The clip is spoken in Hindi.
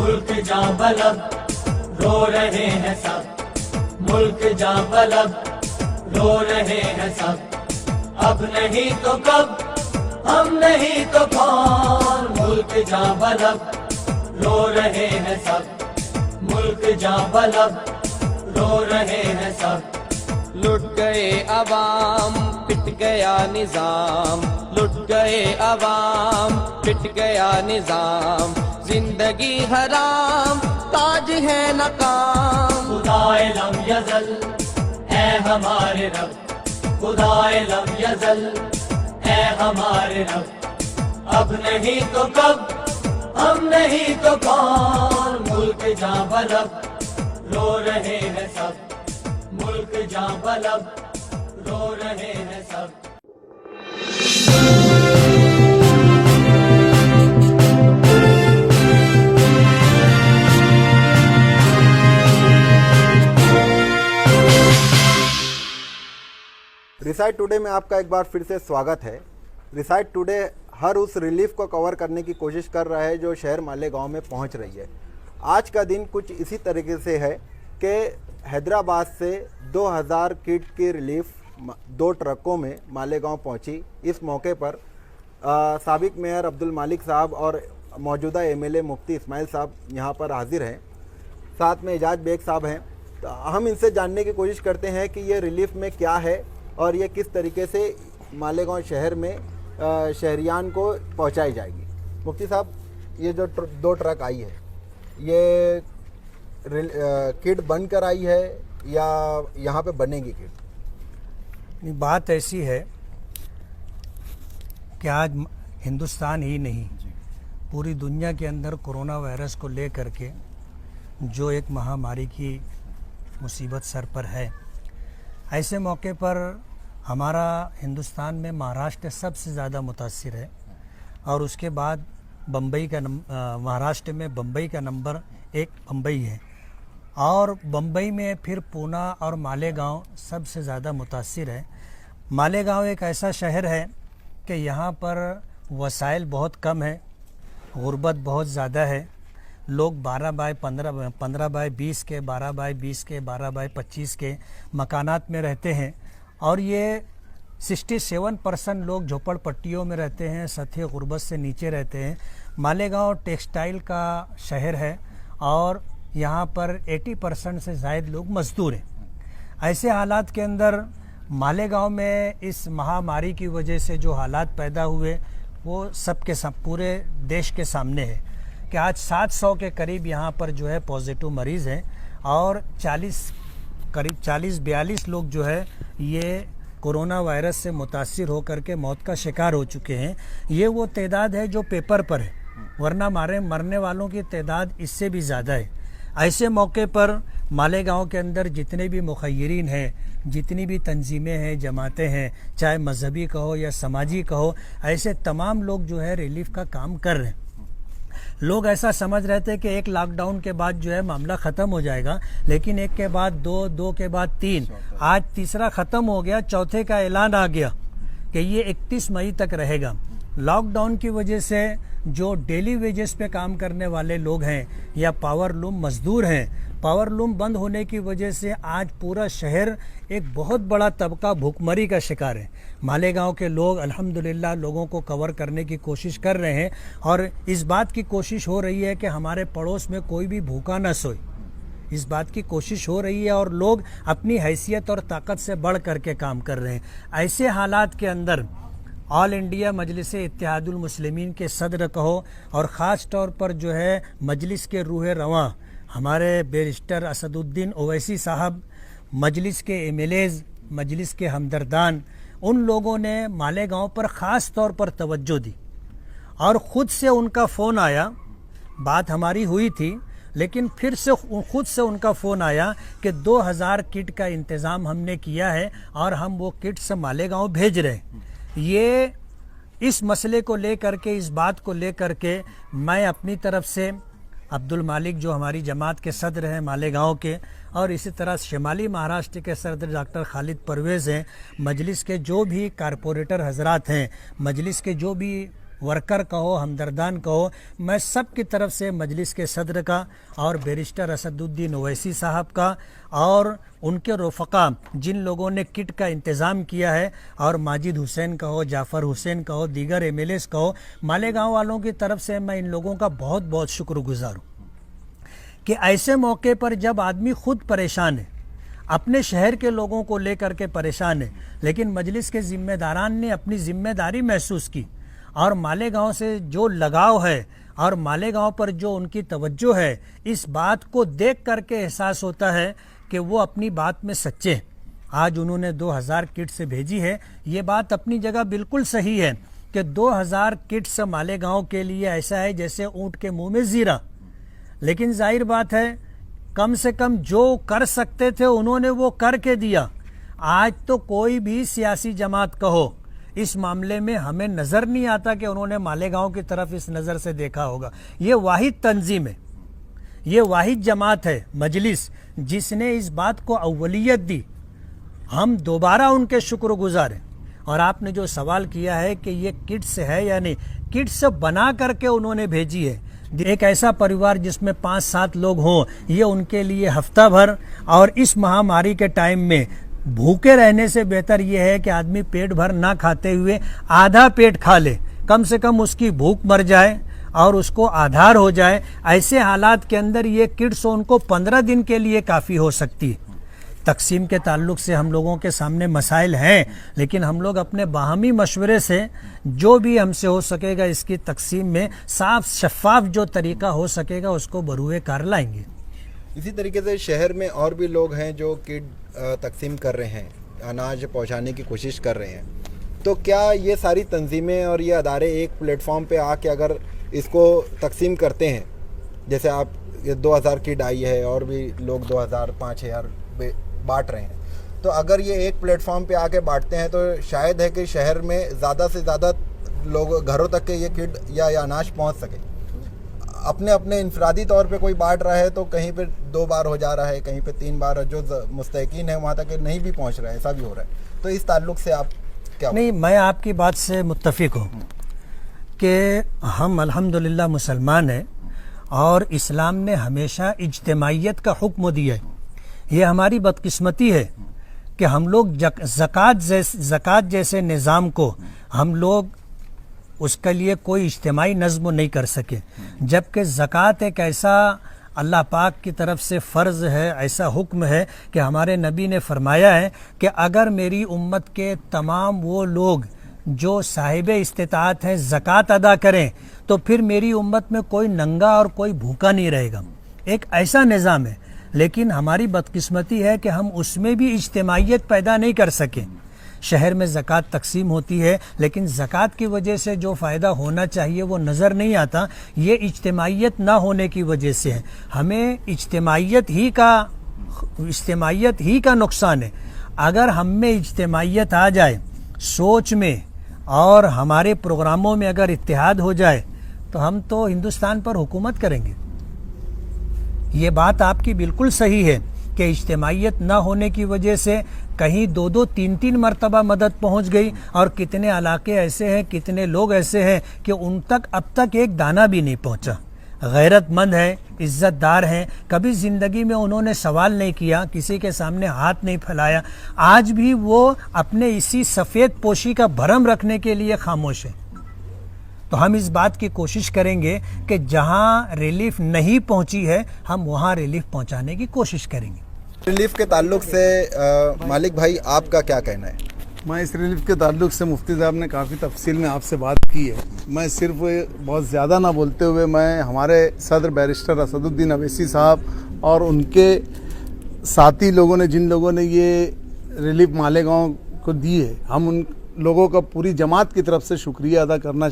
मुल्क जां बलब रो रहे हैं सब, मुल्क जां बलब रो रहे हैं सब। अब नहीं तो कब, हम नहीं तो कौन, मुल्क जां बलब रो रहे हैं सब, मुल्क जां बलब रो रहे हैं सब। लुट गए अवाम, पिट गया निजाम, लुट गए अवाम, पिट गया निजाम। जिंदगी हराम, ताज है नकाम। खुदाए लम यज़ल ऐ हमारे रब, खुदाए लम यज़ल ऐ हमारे रब। अब नहीं तो कब, हम नहीं तो कौन, मुल्क जां बलब रो रहे हैं सब, मुल्क जां बलब रो रहे हैं सब। रिसाइट टुडे में आपका एक बार फिर से स्वागत है। रिसाइट टुडे हर उस रिलीफ को कवर करने की कोशिश कर रहा है जो शहर मालेगांव में पहुंच रही है। आज का दिन कुछ इसी तरीके से है कि हैदराबाद से 2000 किट की रिलीफ 2 ट्रकों में मालेगांव पहुंची। इस मौके पर साबिक मेयर अब्दुल मालिक साहब और मौजूदा एमएलए मुफ्ती इस्माइल साहब यहाँ पर हाजिर हैं, साथ में एजाज बेग साहब हैं। तो हम इनसे जानने की कोशिश करते हैं कि ये रिलीफ में क्या है और ये किस तरीके से मालेगांव शहर में शहरियान को पहुंचाई जाएगी। मुफ्ती साहब, ये जो 2 ट्रक आई है, ये किट बनकर आई है या यहाँ पे बनेगी किट? नहीं, बात ऐसी है कि आज हिंदुस्तान ही नहीं पूरी दुनिया के अंदर कोरोना वायरस को लेकर के जो एक महामारी की मुसीबत सर पर है, ऐसे मौके पर हमारा हिंदुस्तान में महाराष्ट्र सबसे ज़्यादा मुतासिर है और उसके बाद बम्बई का महाराष्ट्र में बम्बई का नंबर 1 बम्बई है और बम्बई में फिर पूना और मालेगांव सबसे ज़्यादा मुतासिर है। मालेगांव एक ऐसा शहर है कि यहाँ पर वसाइल बहुत कम है, गुर्बत बहुत ज़्यादा है। लोग 12 बाय 15, 15 बाय 20 के, 12 बाय 20 के, 12 बाय 25 के मकानात में रहते हैं और ये 67% लोग झोपड़पट्टियों में रहते हैं, सतह गुर्बत से नीचे रहते हैं। मालेगांव टेक्सटाइल का शहर है और यहाँ पर 80% से ज़ायद लोग मजदूर हैं। ऐसे हालात के अंदर मालेगांव में इस महामारी की वजह से जो हालात पैदा हुए वो सबके सब पूरे देश के सामने है कि आज 700 के करीब यहाँ पर जो है पॉजिटिव मरीज़ हैं और करीब 40-42 लोग जो है ये कोरोना वायरस से मुतासिर होकर के मौत का शिकार हो चुके हैं। ये वो तादाद है जो पेपर पर है, वरना मरने वालों की तादाद इससे भी ज़्यादा है। ऐसे मौके पर मालेगांव के अंदर जितने भी मुखय्यरीन हैं, जितनी भी तंजीमें हैं, जमातें हैं, चाहे मजहबी कहो या समाजी कहो, ऐसे तमाम लोग जो है रिलीफ का काम कर रहे हैं। लोग ऐसा समझ रहे थे कि एक लॉकडाउन के बाद जो है मामला ख़त्म हो जाएगा, लेकिन एक के बाद 2, 2 के बाद 3, आज तीसरा ख़त्म हो गया, चौथे का ऐलान आ गया कि ये 31 मई तक रहेगा। लॉकडाउन की वजह से जो डेली वेजेस पे काम करने वाले लोग हैं या पावर लूम मजदूर हैं, पावर लूम बंद होने की वजह से आज पूरा शहर एक बहुत बड़ा तबका भूखमरी का शिकार है। मालेगांव के लोग अल्हम्दुलिल्लाह लोगों को कवर करने की कोशिश कर रहे हैं और इस बात की कोशिश हो रही है कि हमारे पड़ोस में कोई भी भूखा न सोए, इस बात की कोशिश हो रही है और लोग अपनी हैसियत और ताकत से बढ़ करके काम कर रहे हैं। ऐसे हालात के अंदर ऑल इंडिया मजलिस इत्तेहादुल मुस्लिमीन के सदर कहो और ख़ास तौर पर जो है मजलिस के रूह रवां हमारे बैरिस्टर असदुद्दीन ओवैसी साहब, मजलिस के एमएलएज़, मजलिस के हमदर्दान, उन लोगों ने मालेगांव पर ख़ास तौर पर तवज्जो दी और ख़ुद से उनका फ़ोन आया। बात हमारी हुई थी लेकिन फिर से खुद से उनका फ़ोन आया कि 2000 किट का इंतज़ाम हमने किया है और हम वो किट्स मालेगांव भेज रहे हैं। ये इस मसले को लेकर के, इस बात को लेकर के मैं अपनी तरफ से अब्दुल मालिक जो हमारी जमात के सदर हैं मालेगांव के, और इसी तरह शिमाली महाराष्ट्र के सदर डॉक्टर खालिद परवेज़ हैं, मजलिस के जो भी कारपोरेटर हजरात हैं, मजलिस के जो भी वर्कर कहो, हमदर्दान कहो, मैं सब की तरफ से मजलिस के सदर का और बैरिस्टर असदुद्दीन ओवैसी साहब का और उनके रफ़क़ा जिन लोगों ने किट का इंतज़ाम किया है, और माजिद हुसैन कहो, जाफ़र हुसैन कहो, दीगर MLAs कहो, मालेगांव वालों की तरफ से मैं इन लोगों का बहुत बहुत शुक्रगुजार हूँ कि ऐसे मौके पर जब आदमी खुद परेशान है, अपने शहर के लोगों को लेकर के परेशान है, लेकिन मजलिस के ज़िम्मेदारान ने अपनी ज़िम्मेदारी महसूस की और मालेगांव से जो लगाव है और मालेगांव पर जो उनकी तवज्जो है, इस बात को देख करके एहसास होता है कि वो अपनी बात में सच्चे हैं। आज उन्होंने 2000 किट्स भेजी है, ये बात अपनी जगह बिल्कुल सही है कि 2000 किट्स मालेगांव के लिए ऐसा है जैसे ऊँट के मुँह में ज़ीरा, लेकिन जाहिर बात है कम से कम जो कर सकते थे उन्होंने वो करके दिया। आज तो कोई भी सियासी जमात कहो, इस मामले में हमें नज़र नहीं आता कि उन्होंने मालेगांव की तरफ इस नज़र से देखा होगा। ये वाहिद तंजीम है, ये वाहिद जमात है मजलिस जिसने इस बात को अव्वलियत दी। हम दोबारा उनके शुक्रगुजार हैं। और आपने जो सवाल किया है कि ये किट्स है या नहीं, किट्स बना करके उन्होंने भेजी है। एक ऐसा परिवार जिसमें 5-7 लोग हों, ये उनके लिए हफ्ता भर और इस महामारी के टाइम में भूखे रहने से बेहतर ये है कि आदमी पेट भर ना खाते हुए आधा पेट खा ले, कम से कम उसकी भूख मर जाए और उसको आधार हो जाए। ऐसे हालात के अंदर ये किट्स उनको 15 दिन के लिए काफ़ी हो सकती है। तकसीम के ताल्लुक से हम लोगों के सामने मसाइल हैं, लेकिन हम लोग अपने बाहमी मशवरे से जो भी हमसे हो सकेगा इसकी तकसीम में साफ शफाफ जो तरीका हो सकेगा उसको बरूए कार लाएंगे। इसी तरीके से शहर में और भी लोग हैं जो किट तकसीम कर रहे हैं, अनाज पहुंचाने की कोशिश कर रहे हैं, तो क्या ये सारी तंजीमें और ये अदारे एक प्लेटफॉर्म पे आके अगर इसको तकसीम करते हैं, जैसे आप 2000 किट आई है और भी लोग 2000 5000 बांट रहे हैं, तो अगर ये एक प्लेटफॉर्म पे आके बांटते हैं तो शायद है कि शहर में ज़्यादा से ज़्यादा लोग घरों तक के ये किट या अनाज पहुंच सके। अपने अपने इंफरादी तौर पे कोई बांट रहा है तो कहीं पे 2 बार हो जा रहा है, कहीं पे 3 बार, जो मुस्तहिकीन है वहाँ तक नहीं भी पहुँच रहा है, ऐसा भी हो रहा है। तो इस ताल्लुक से आप क्या? नहीं, मैं आपकी बात से मुत्तफिक हूँ कि हम अल्हम्दुलिल्लाह मुसलमान हैं और इस्लाम ने हमेशा इज्तिमाइयत का हुक्म दिया है। ये हमारी बदकिस्मती है कि हम लोग ज़कात जैसे निज़ाम को हम लोग उसके लिए कोई इज्तिमाई नज़्म नहीं कर सके, जबकि ज़कात एक ऐसा अल्लाह पाक की तरफ से फ़र्ज़ है, ऐसा हुक्म है कि हमारे नबी ने फरमाया है कि अगर मेरी उम्मत के तमाम वो लोग जो साहिब इस्तिताअत हैं ज़कात अदा करें तो फिर मेरी उम्मत में कोई नंगा और कोई भूखा नहीं रहेगा। एक ऐसा निज़ाम है, लेकिन हमारी बदकिस्मती है कि हम उसमें भी इज्तिमाइयत पैदा नहीं कर सके। शहर में ज़कात तकसीम होती है, लेकिन ज़कात की वजह से जो फ़ायदा होना चाहिए वो नज़र नहीं आता। ये इज्तिमाइयत ना होने की वजह से है। हमें इज्तिमाइयत ही का नुकसान है। अगर हम में इज्तिमाइयत आ जाए, सोच में और हमारे प्रोग्रामों में अगर इत्तेहाद हो जाए तो हम तो हिंदुस्तान पर हुकूमत करेंगे। ये बात आपकी बिल्कुल सही है कि इज्तिमाइयत ना होने की वजह से कहीं 2-2 3-3 मरतबा मदद पहुंच गई, और कितने इलाके ऐसे हैं, कितने लोग ऐसे हैं कि उन तक अब तक एक दाना भी नहीं पहुंचा। गैरतमंद है, इज़्ज़तदार हैं, कभी ज़िंदगी में उन्होंने सवाल नहीं किया, किसी के सामने हाथ नहीं फैलाया। आज भी वो अपने इसी सफ़ेद पोशी का भरम रखने के लिए खामोश है। तो हम इस बात की कोशिश करेंगे कि जहां रिलीफ नहीं पहुंची है हम वहां रिलीफ पहुंचाने की कोशिश करेंगे। रिलीफ के ताल्लुक से मालिक भाई आपका क्या कहना है? मैं इस रिलीफ के ताल्लुक से मुफ्ती साहब ने काफ़ी तफसील में आपसे बात की है। मैं सिर्फ बहुत ज़्यादा ना बोलते हुए मैं हमारे सदर बैरिस्टर असदुद्दीन ओवैसी साहब और उनके साथी लोगों ने, जिन लोगों ने ये रिलीफ मालेगांव को दी है, हम उन लोगों का पूरी जमात की तरफ से शुक्रिया अदा करना